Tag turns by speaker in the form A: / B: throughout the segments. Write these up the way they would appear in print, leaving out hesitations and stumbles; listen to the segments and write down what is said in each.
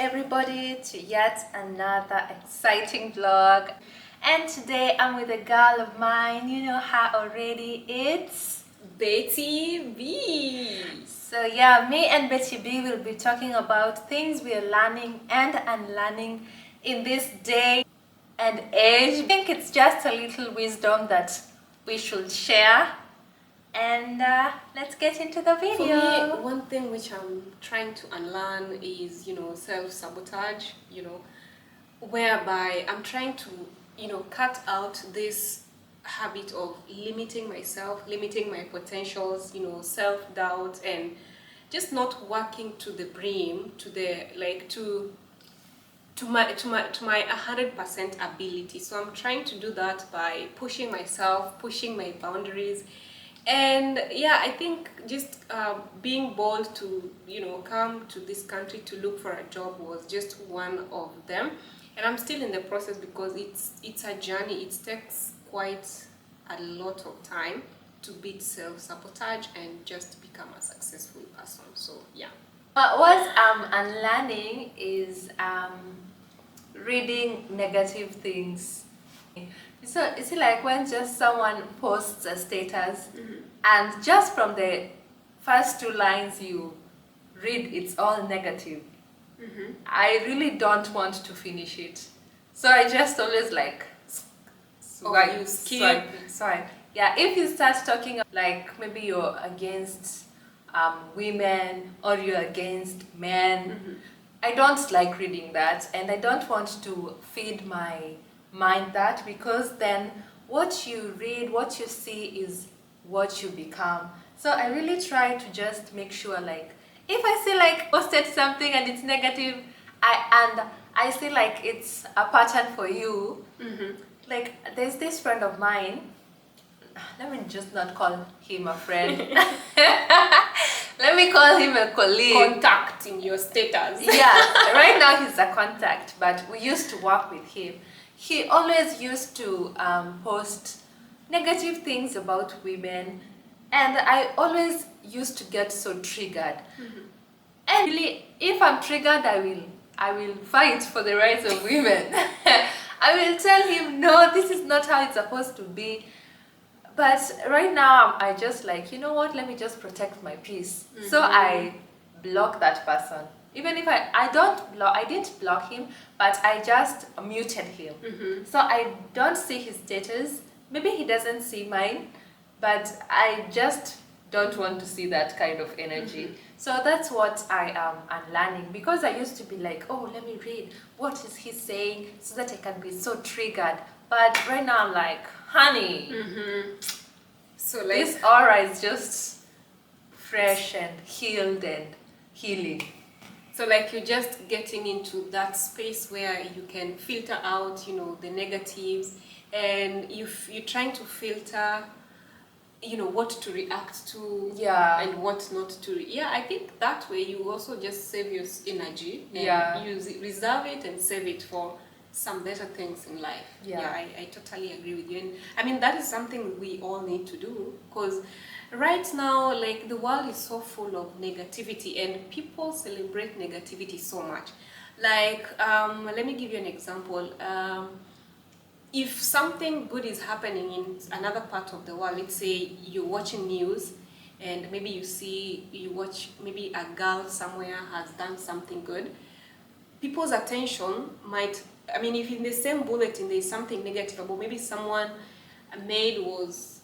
A: everybody to yet another exciting vlog. And today I'm with a girl of mine, you know her already, it's
B: Betty B.
A: So yeah, me and Betty B will be talking about things we are learning and unlearning in this day and age. I think it's just a little wisdom that we should share. And let's get into the video.
B: For me, one thing which I'm trying to unlearn is, self-sabotage, whereby I'm trying to, cut out this habit of limiting myself, limiting my potentials, self-doubt, and just not working to the brim, to my 100% ability. So I'm trying to do that by pushing myself, pushing my boundaries. And yeah, I think just being bold to come to this country to look for a job was just one of them. And I'm still in the process because it's a journey. It takes quite a lot of time to beat self-sabotage and just become a successful person. So yeah.
A: What I'm unlearning is reading negative things. So it's like when just someone posts a status and just from the first two lines you read it's all negative. I really don't want to finish it. So I just always like
B: you skip.
A: Swipe. Yeah, if you start talking like maybe you're against women or you're against men, I don't like reading that, and I don't want to feed my mind that, because then what you read, what you see is what you become. So I really try to just make sure, like if I see like posted something and it's negative, I see like it's a pattern for you. Like there's this friend of mine, let me just not call him a friend. Let me call him a colleague.
B: Contact in your status.
A: Yeah, right now he's a contact, but we used to work with him. He always used to post negative things about women, and I always used to get so triggered. And really, if I'm triggered, I will fight for the rights of women. I will tell him, no, this is not how it's supposed to be. But right now, I just like, you know what, let me just protect my peace. So I block that person. Even if I didn't block him, but I just muted him. So I don't see his status. Maybe he doesn't see mine, but I just don't want to see that kind of energy. So that's what I am unlearning, because I used to be like, oh, let me read, what is he saying, so that I can be so triggered. But right now I'm like, honey,
B: So like
A: this aura is just fresh and healed and healing.
B: So like you're just getting into that space where you can filter out, the negatives, and you're trying to filter, what to react to, and what not to. Yeah, I think that way you also just save your energy. And reserve it and save it for some better things in life. I totally agree with you. And I mean, that is something we all need to do, because right now, like, the world is so full of negativity and people celebrate negativity so much. Like, let me give you an example. If something good is happening in another part of the world, let's say you're watching news and maybe you watch maybe a girl somewhere has done something good, people's attention might, I mean, if in the same bulletin there's something negative about maybe someone, a maid was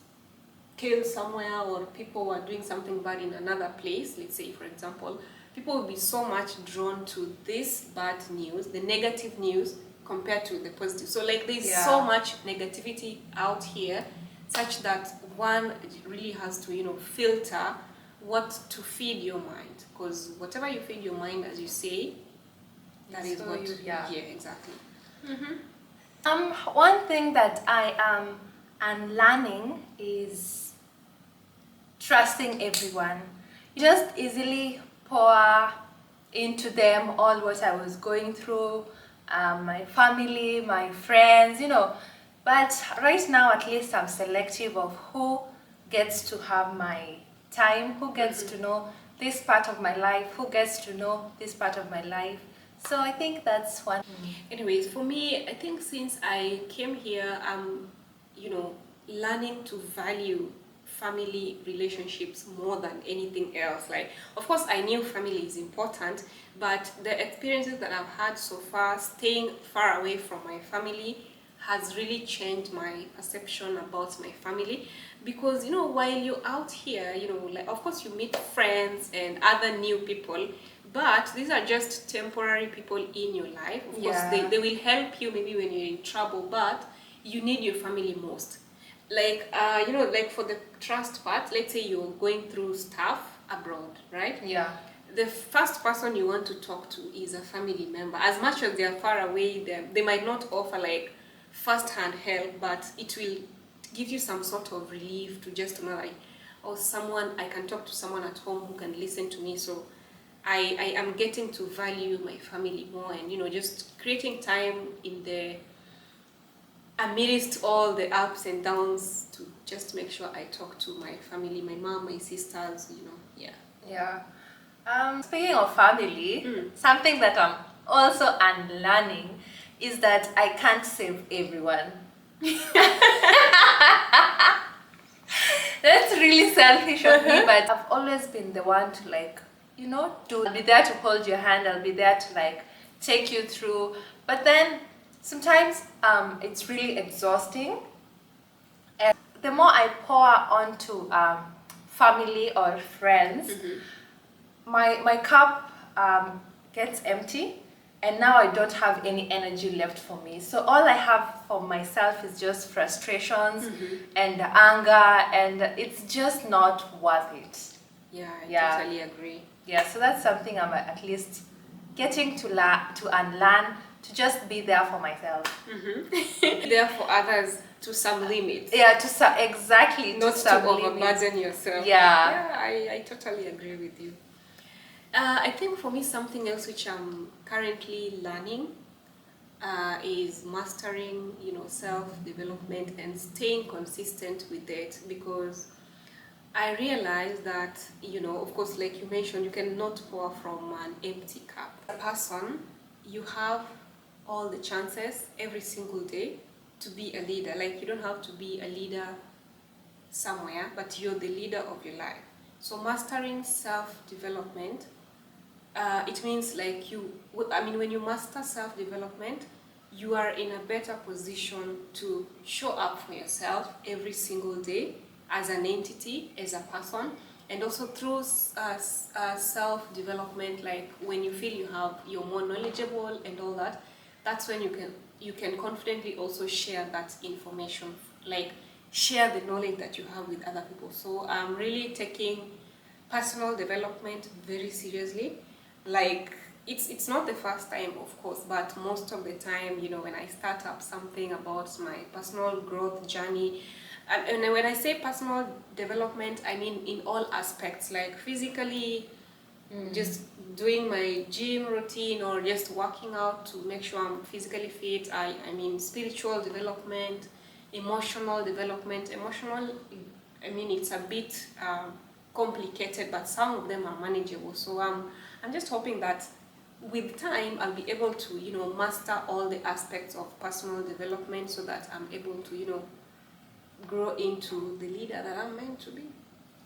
B: killed somewhere, or people were doing something bad in another place, let's say for example, people will be so much drawn to this bad news, the negative news, compared to the positive. So like there's so much negativity out here, such that one really has to filter what to feed your mind, because whatever you feed your mind, as you say, that is what exactly.
A: One thing that I am unlearning is trusting everyone. You just easily pour into them all what I was going through, my family, my friends, but right now at least I'm selective of who gets to have my time, who gets to know this part of my life, who gets to know this part of my life. So I think that's one.
B: Anyways, for me, I think since I came here, I'm, learning to value family relationships more than anything else. Like, of course, I knew family is important, but the experiences that I've had so far, staying far away from my family, has really changed my perception about my family. Because while you're out here, like, of course you meet friends and other new people, but these are just temporary people in your life. Of course, they will help you maybe when you're in trouble, but you need your family most. Like, like for the trust part, let's say you're going through stuff abroad, right?
A: Yeah.
B: The first person you want to talk to is a family member. As much as they are far away, they might not offer like first-hand help, but it will give you some sort of relief to just know, like, oh, I can talk to someone at home who can listen to me. So I am getting to value my family more, and just creating time in the amidst all the ups and downs to just make sure I talk to my family, my mom, my sisters,
A: Yeah. Speaking of family, something that I'm also unlearning is that I can't save everyone. That's really selfish of me, but I've always been the one to I'll be there to hold your hand, I'll be there to take you through. But then sometimes it's really exhausting. And the more I pour onto family or friends, my cup gets empty, and now I don't have any energy left for me. So all I have for myself is just frustrations and anger, and it's just not worth it.
B: Yeah, I totally agree.
A: Yeah, so that's something I'm at least getting to unlearn, to just be there for myself.
B: There for others to some limit.
A: Yeah, exactly.
B: Not to overburden yourself.
A: Yeah.
B: I totally agree with you. I think for me, something else which I'm currently learning is mastering, self-development and staying consistent with it, because I realized that, of course, like you mentioned, you cannot pour from an empty cup. As a person, you have all the chances every single day to be a leader. Like, you don't have to be a leader somewhere, but you're the leader of your life. So mastering self-development, it means like when you master self-development, you are in a better position to show up for yourself every single day as an entity, as a person, and also through self-development, like when you feel you're more knowledgeable and all that, that's when you can confidently also share that information, like share the knowledge that you have with other people. So I'm really taking personal development very seriously. Like, it's not the first time, of course, but most of the time, when I start up something about my personal growth journey, and when I say personal development, I mean in all aspects, like physically, just doing my gym routine or just working out to make sure I'm physically fit. I mean spiritual development, emotional development. It's a bit complicated, but some of them are manageable. So I'm just hoping that with time I'll be able to master all the aspects of personal development, so that I'm able to grow into the leader that I'm meant to be.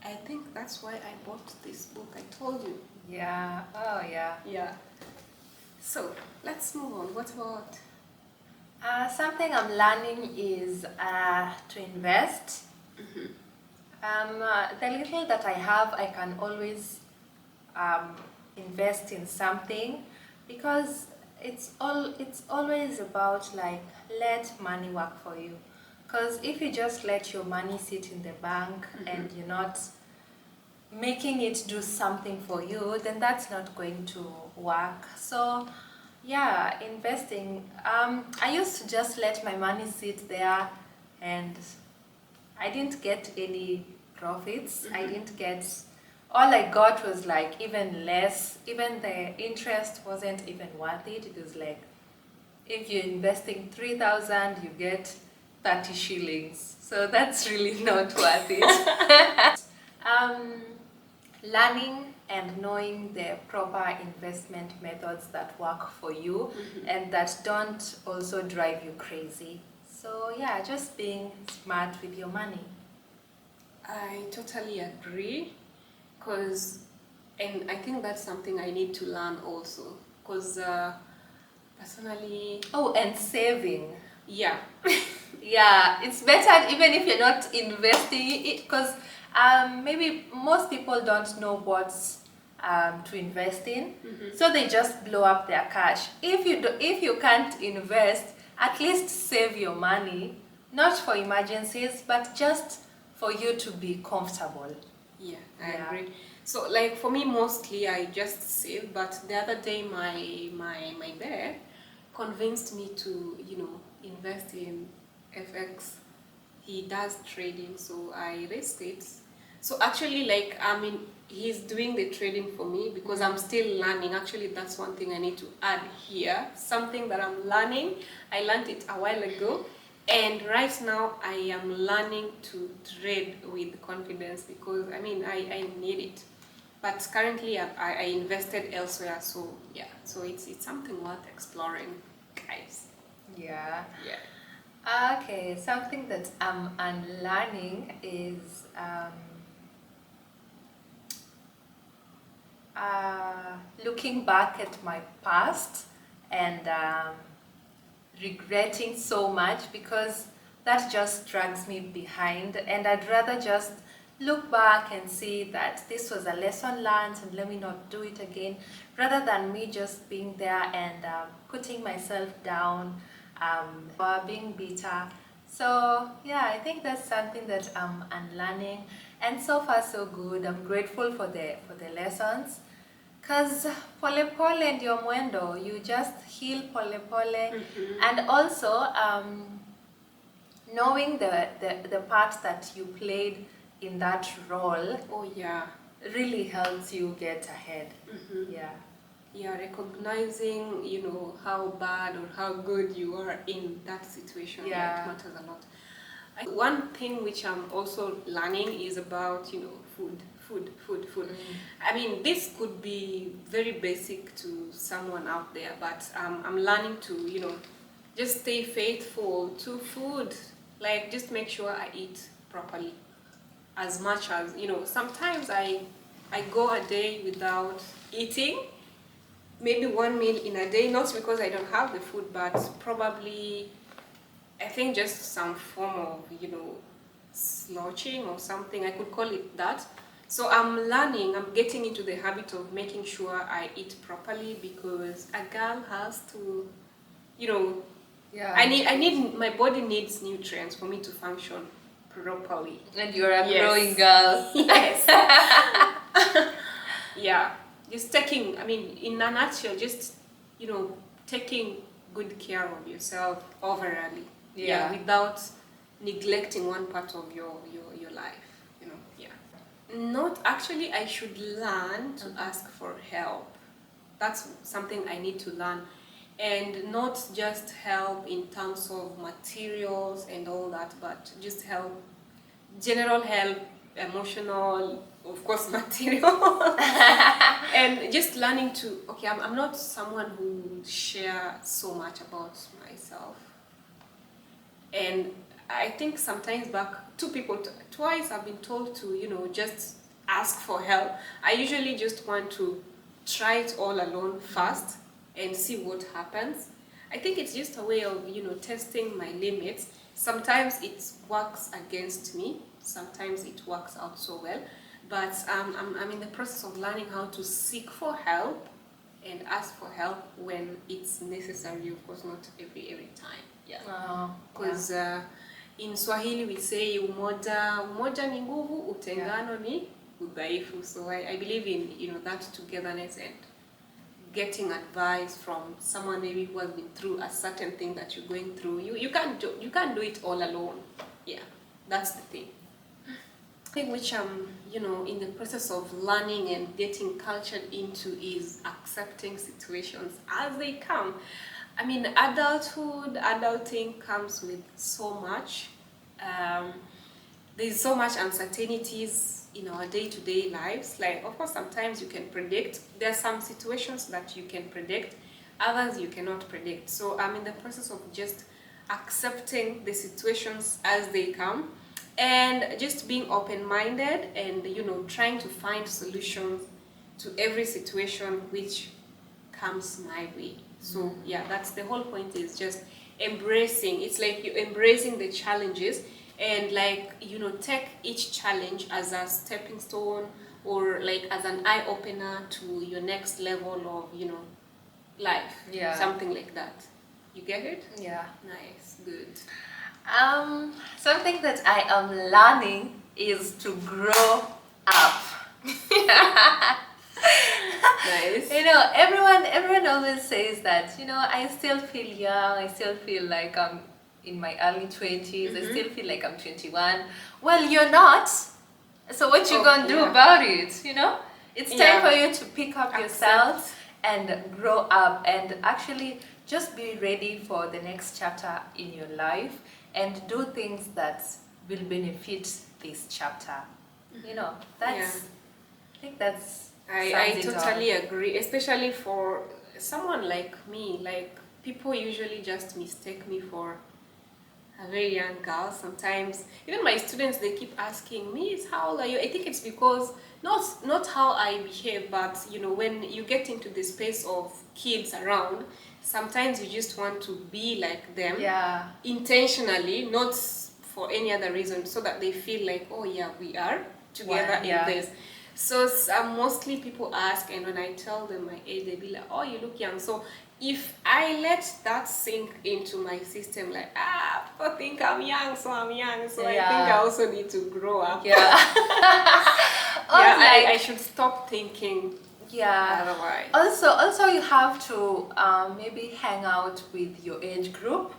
B: I think that's why I bought this book. I told you.
A: Yeah. Oh, yeah.
B: Yeah. So let's move on. What about?
A: Something I'm learning is to invest. The little that I have, I can always invest in something, because it's always about let money work for you. Because if you just let your money sit in the bank and you're not making it do something for you, then that's not going to work. So yeah, investing. I used to just let my money sit there, and I didn't get any profits. All I got was even less. Even the interest wasn't even worth it. It was like, if you're investing 3,000, you get 30 shillings. So that's really not worth it. learning and knowing the proper investment methods that work for you and that don't also drive you crazy. So yeah, just being smart with your money.
B: I totally agree, and I think that's something I need to learn also, because personally,
A: Oh, and saving.
B: yeah,
A: Yeah, it's better even if you're not investing it, because maybe most people don't know what to invest in, so they just blow up their cash. If you can't invest, at least save your money, not for emergencies, but just for you to be comfortable.
B: yeah, I
A: Yeah.
B: agree. So like for me, mostly I just save, but the other day my bear convinced me to, invest in FX. He does trading, so I risked it. So actually, like, I mean, he's doing the trading for me because I'm still learning. Actually, that's one thing I need to add here. Something that I'm learning. I learned it a while ago, and right now I am learning to trade with confidence because I mean I need it. But currently I invested elsewhere, so yeah. So it's something worth exploring, guys.
A: Yeah.
B: Yeah.
A: Okay, something that I'm unlearning is looking back at my past and regretting so much, because that just drags me behind, and I'd rather just look back and see that this was a lesson learned and let me not do it again, rather than me just being there and putting myself down, or being bitter. So yeah, I think that's something that I'm unlearning, and so far so good. I'm grateful for the lessons. Cause pole pole ndio mwendo, you just heal pole pole, and also knowing the part that you played in that role
B: Oh yeah.
A: really helps you get ahead. Yeah.
B: Yeah, recognizing, how bad or how good you are in that situation,
A: Yeah.
B: it matters a lot. One thing which I'm also learning is about, food. I mean, this could be very basic to someone out there, but I'm learning to, just stay faithful to food. Like, just make sure I eat properly. As much as, sometimes I go a day without eating, maybe one meal in a day, not because I don't have the food, but probably I think just some form of, slouching or something, I could call it that. So I'm getting into the habit of making sure I eat properly, because a girl has to,
A: Yeah.
B: my body needs nutrients for me to function properly.
A: And you're a
B: Yes.
A: growing girl.
B: Yes. Yeah. Just taking, I mean, in a nutshell, just, taking good care of yourself overall.
A: Yeah.
B: Without neglecting one part of your life, yeah. Not actually, I should learn to ask for help. That's something I need to learn. And not just help in terms of materials and all that, but just help, general help, emotional, of course, material. And just learning to, okay, I'm not someone who share so much about myself. And I think sometimes back, twice I've been told to, just ask for help. I usually just want to try it all alone first and see what happens. I think it's just a way of, testing my limits. Sometimes it works against me, sometimes it works out so well. But I'm in the process of learning how to seek for help and ask for help when it's necessary, of course, not every time. Yeah. Because in Swahili we say umoja ni nguvu, utengano ni udhaifu. So I believe in that togetherness and getting advice from someone maybe who has been through a certain thing that you're going through. You can't do it all alone. Yeah, that's the thing. Thing which I'm in the process of learning and getting cultured into is accepting situations as they come. I mean, adulting comes with so much. There's so much uncertainties in our day-to-day lives. Like, of course, sometimes you can predict. There are some situations that you can predict, others you cannot predict. So I'm in the process of just accepting the situations as they come, and just being open-minded, and trying to find solutions to every situation which comes my way. So yeah, that's the whole point, is just embracing. It's like you're embracing the challenges, and like take each challenge as a stepping stone, or like as an eye-opener to your next level of life.
A: Yeah.
B: Something like that. You get it?
A: Yeah.
B: Nice. Good.
A: Something that I am learning is to grow up.
B: Nice.
A: Everyone always says that, I still feel young, I still feel like I'm in my early 20s, I still feel like I'm 21. Well, you're not. So what you gonna do about it, It's time for you to pick up yourself and grow up, and actually just be ready for the next chapter in your life, and do things that will benefit this chapter. I think that's
B: I totally agree, especially for someone like me. Like, people usually just mistake me for a very young girl. Sometimes even my students, they keep asking me, how old are you? I think it's because not how I behave, but when you get into the space of kids around, sometimes you just want to be like them, intentionally, not for any other reason, so that they feel like, oh yeah, we are together in this. So mostly people ask, and when I tell them my age, they be like, oh, you look young. So if I let that sink into my system, like, people think I'm young, so I'm young, so I think I also need to grow up. I should stop thinking otherwise.
A: Also you have to maybe hang out with your age group,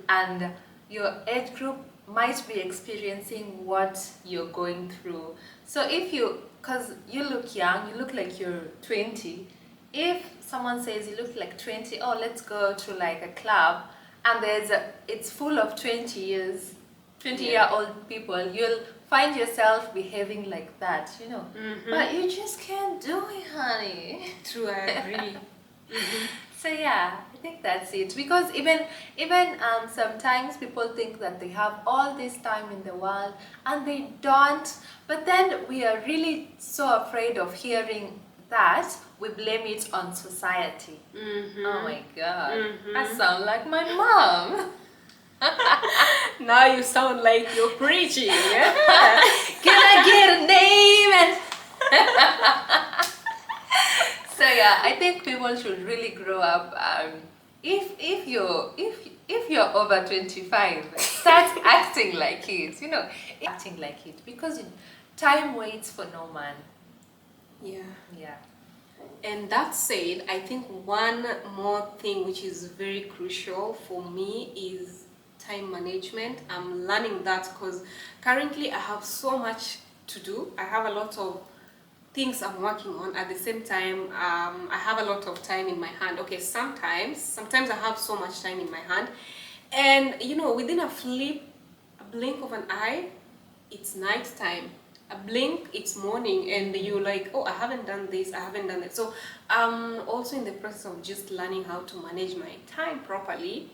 A: and your age group might be experiencing what you're going through. So because you look young, you look like you're 20, if someone says you look like 20, oh, let's go to like a club, and it's full of 20-year-old people, you'll find yourself behaving like that, But you just can't do it, honey.
B: True, I agree.
A: So yeah, I think that's it. Because even sometimes people think that they have all this time in the world, and they don't. But then we are really so afraid of hearing that, we blame it on society. Oh my God, I sound like my mom.
B: Now you sound like you're preaching.
A: Can I get a name? So yeah, I think people should really grow up. If you're over 25, start acting like it. Acting like it, because time waits for no man. Yeah.
B: And that said, I think one more thing which is very crucial for me is time management. I'm learning that because currently I have so much to do. I have a lot of things I'm working on at the same time. I have a lot of time in my hand. Okay, sometimes I have so much time in my hand, and within a blink of an eye, it's night time. A blink, it's morning, and you're like, oh, I haven't done this, I haven't done it. So I'm also in the process of just learning how to manage my time properly,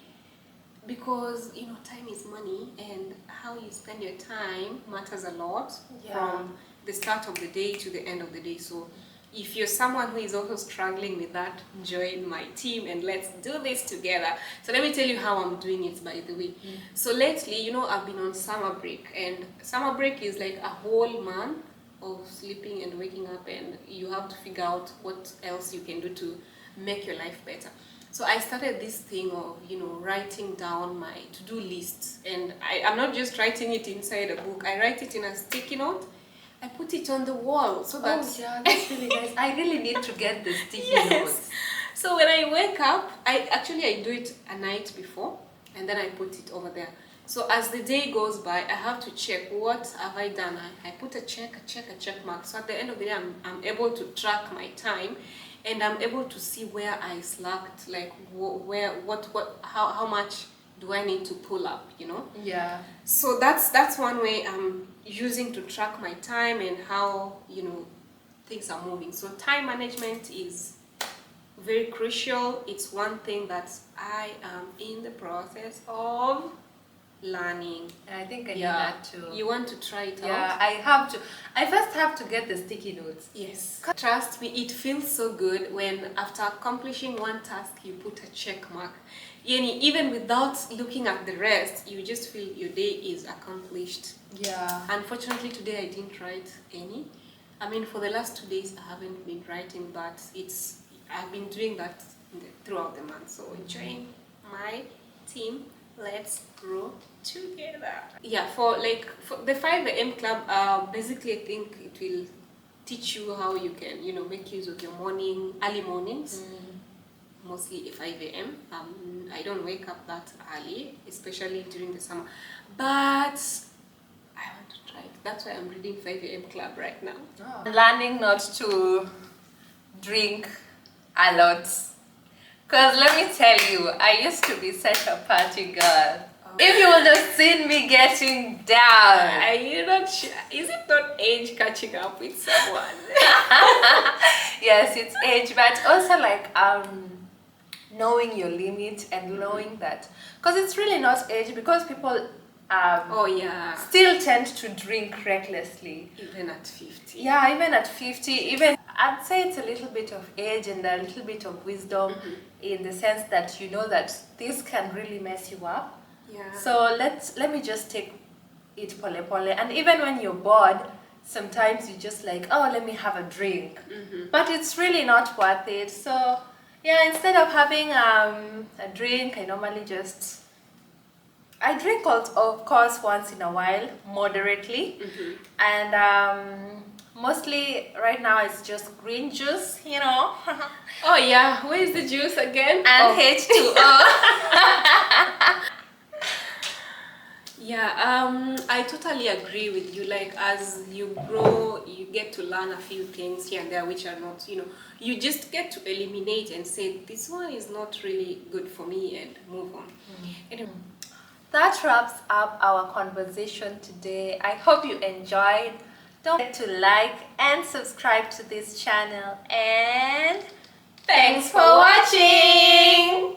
B: because time is money, and how you spend your time matters a lot from the start of the day to the end of the day. So if you're someone who is also struggling with that, join my team and let's do this together. So let me tell you how I'm doing it, by the way. So lately, I've been on summer break, and summer break is like a whole month of sleeping and waking up, and you have to figure out what else you can do to make your life better. So I started this thing of, writing down my to-do lists, and I'm not just writing it inside a book. I write it in a sticky note. I put it on the wall so that...
A: Oh yeah, that's really nice. I really need to get the sticky notes.
B: So when I wake up, I do it a night before, and then I put it over there. So as the day goes by, I have to check, what have I done? I put a check mark. So at the end of the day, I'm able to track my time, and I'm able to see where I slacked, like how much do I need to pull up, you know?
A: Yeah.
B: So that's one way I'm using to track my time and how, you know, things are moving. So time management is very crucial. It's one thing that I am in the process of learning.
A: I think I need
B: Yeah,
A: that too.
B: you want to try it
A: Yeah,
B: out?
A: I have to. I first have to get the sticky notes.
B: Yes. Trust me, it feels so good when after accomplishing one task, you put a check mark. Even without looking at the rest, you just feel your day is accomplished.
A: Yeah.
B: Unfortunately, today I didn't write any. I mean, for the last 2 days, I haven't been writing, but I've been doing that throughout the month. So join my team. Let's grow together. Yeah, for the 5 a.m. club, basically I think it will teach you how you can, you know, make use of your early mornings. Mostly 5 a.m. I don't wake up that early, especially during the summer, but I want to try it. That's why I'm reading 5 a.m. club right now.
A: Oh. Learning not to drink a lot. Because let me tell you, I used to be such a party girl. Oh. If you would have seen me getting down.
B: Are you not sure? Is it not age catching up with someone?
A: Yes, it's age, but also like knowing your limit and knowing that, because it's really not age, because people
B: oh yeah,
A: still tend to drink recklessly
B: even at 50.
A: Yeah, even at 50. Even I'd say it's a little bit of age and a little bit of wisdom, in the sense that you know that this can really mess you up.
B: Yeah.
A: So let me just take it pole pole. And even when you're bored, sometimes you just like, oh, let me have a drink, but it's really not worth it. So yeah, instead of having a drink, I normally I drink, of course, once in a while, moderately, and mostly right now it's just green juice, you know.
B: Oh yeah, where is the juice again?
A: And H2O.
B: Yeah, I totally agree with you. Like, as you grow, you get to learn a few things here and there which are not, you know, you just get to eliminate and say, this one is not really good for me, and move on. Anyway.
A: That wraps up our conversation today. I hope you enjoyed. Don't forget to like and subscribe to this channel, and thanks for watching!